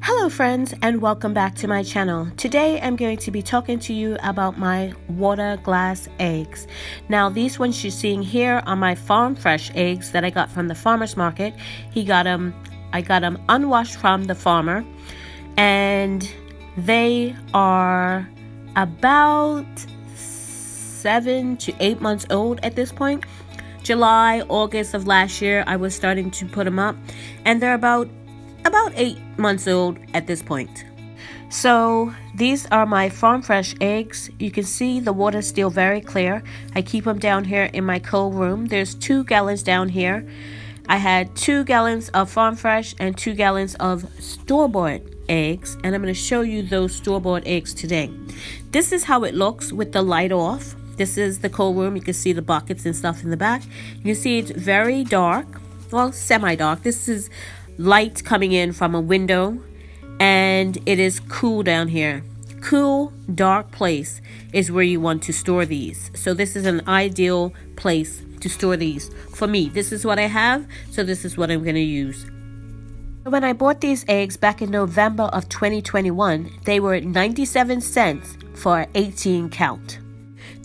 Hello friends, and welcome back to my channel. Today I'm going to be talking to you about my water glass eggs. Now these ones you're seeing here are my farm fresh eggs that I got from the farmer's market. I got them unwashed from the farmer, and they are about 7 to 8 months old at this point. July, August of last year I was starting to put them up, and they're about 8 months old at this point. So these are my farm fresh eggs. You can see the water's still very clear. I keep them down here in my cold room. There's 2 gallons down here. I had 2 gallons of farm fresh and 2 gallons of store-bought eggs, and I'm going to show you those store-bought eggs today. This is how it looks with the light off. This is the cold room. You can see the buckets and stuff in the back. You can see it's very dark, well, semi-dark. This is light coming in from a window, and it is cool down here. Cool, dark place is where you want to store these. So this is an ideal place to store these. For me, this is what I have, so this is what I'm going to use. When I bought these eggs back in November of 2021, they were 97 cents for 18 count.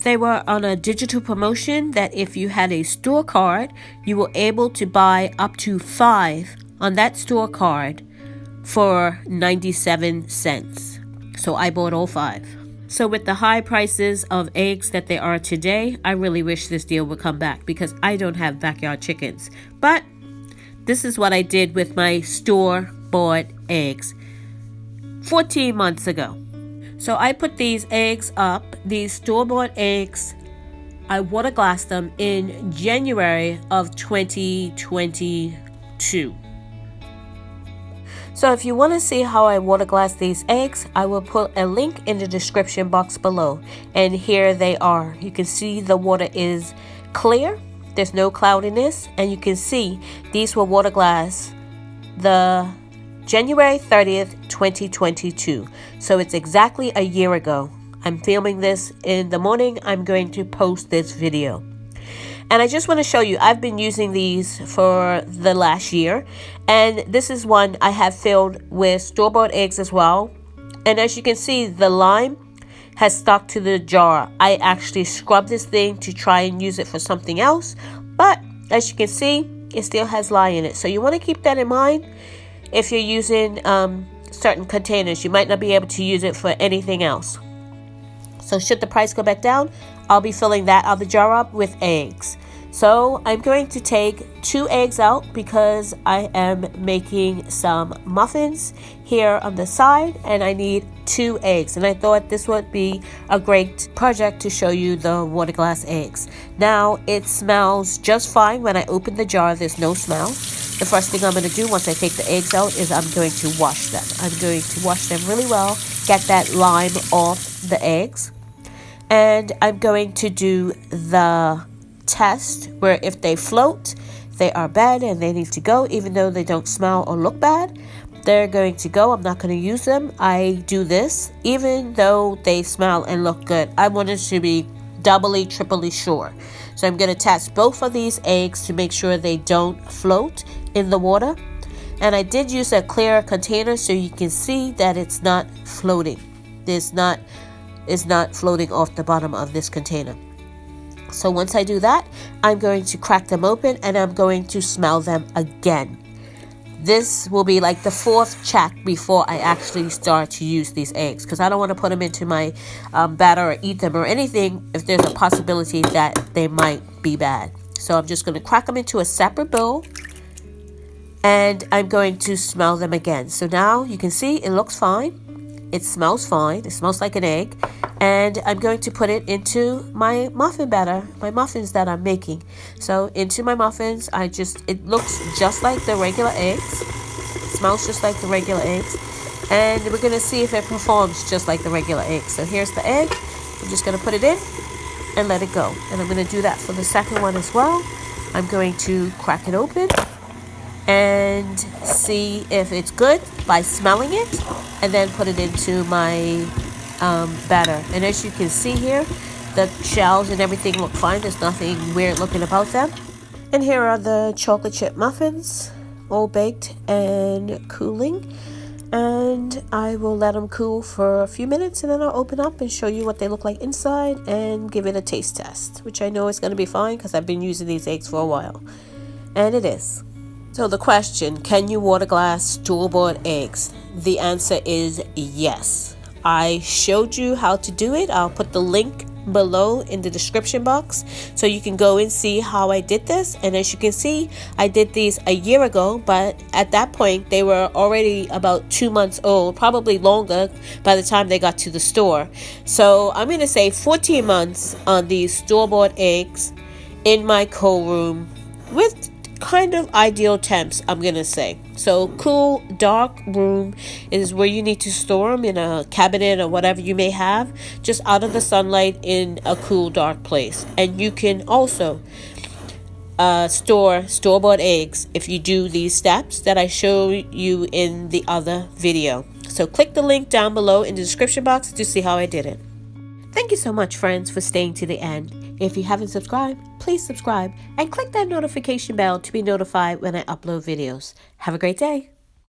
They were on a digital promotion that if you had a store card, you were able to buy up to 5 on that store card for 97 cents. So I bought all 5. So with the high prices of eggs that they are today, I really wish this deal would come back because I don't have backyard chickens. But this is what I did with my store-bought eggs 14 months ago. So I put these eggs up, these store-bought eggs, I water glassed them in January of 2022. So if you want to see how I water glass these eggs, I will put a link in the description box below. And here they are. You can see the water is clear. There's no cloudiness. And you can see these were water glass the January 30th, 2022. So it's exactly a year ago. I'm filming this in the morning. I'm going to post this video. And I just want to show you, I've been using these for the last year. And this is one I have filled with store-bought eggs as well. And as you can see, the lime has stuck to the jar. I actually scrubbed this thing to try and use it for something else. But as you can see, it still has lye in it. So you want to keep that in mind if you're using certain containers. You might not be able to use it for anything else. So should the price go back down, I'll be filling that other jar up with eggs. So I'm going to take 2 eggs out because I am making some muffins here on the side, and I need 2 eggs. And I thought this would be a great project to show you the water glass eggs. Now it smells just fine. When I open the jar, there's no smell. The first thing I'm going to do once I take the eggs out is I'm going to wash them. I'm going to wash them really well, get that lime off the eggs. And I'm going to do the test where if they float, they are bad and they need to go. Even though they don't smell or look bad, they're going to go. I'm not going to use them. I do this even though they smell and look good. I wanted to be doubly, triply sure. So I'm going to test both of these eggs to make sure they don't float in the water. And I did use a clear container so you can see that it's not floating. It's not floating off the bottom of this container. So once I do that, I'm going to crack them open and I'm going to smell them again. This will be like the 4th check before I actually start to use these eggs, because I don't want to put them into my batter or eat them or anything if there's a possibility that they might be bad. So I'm just going to crack them into a separate bowl and I'm going to smell them again. So now you can see it looks fine. It smells fine. It smells like an egg. And I'm going to put it into my muffin batter, my muffins that I'm making. So into my muffins, it looks just like the regular eggs. It smells just like the regular eggs. And we're going to see if it performs just like the regular eggs. So here's the egg. I'm just going to put it in and let it go. And I'm going to do that for the second one as well. I'm going to crack it open and see if it's good by smelling it, and then put it into my batter. And as you can see here, The shells and everything look fine. There's nothing weird looking about them. And here are the chocolate chip muffins, all baked and cooling. And I will let them cool for a few minutes, and then I'll open up and show you what they look like inside and give it a taste test, which I know is going to be fine because I've been using these eggs for a while. And it is. So the question, can you water glass store-bought eggs? The answer is yes. I showed you how to do it. I'll put the link below in the description box so you can go and see how I did this. And as you can see, I did these a year ago, but at that point they were already about 2 months old, probably longer by the time they got to the store. So I'm going to say 14 months on these store-bought eggs in my cold room with kind of ideal temps, I'm gonna say. So cool, dark room is where you need to store them, in a cabinet or whatever you may have, just out of the sunlight in a cool, dark place. And you can also store-bought eggs if you do these steps that I show you in the other video. So click the link down below in the description box to see how I did it. Thank you so much, friends, for staying to the end. If you haven't subscribed, please subscribe and click that notification bell to be notified when I upload videos. Have a great day.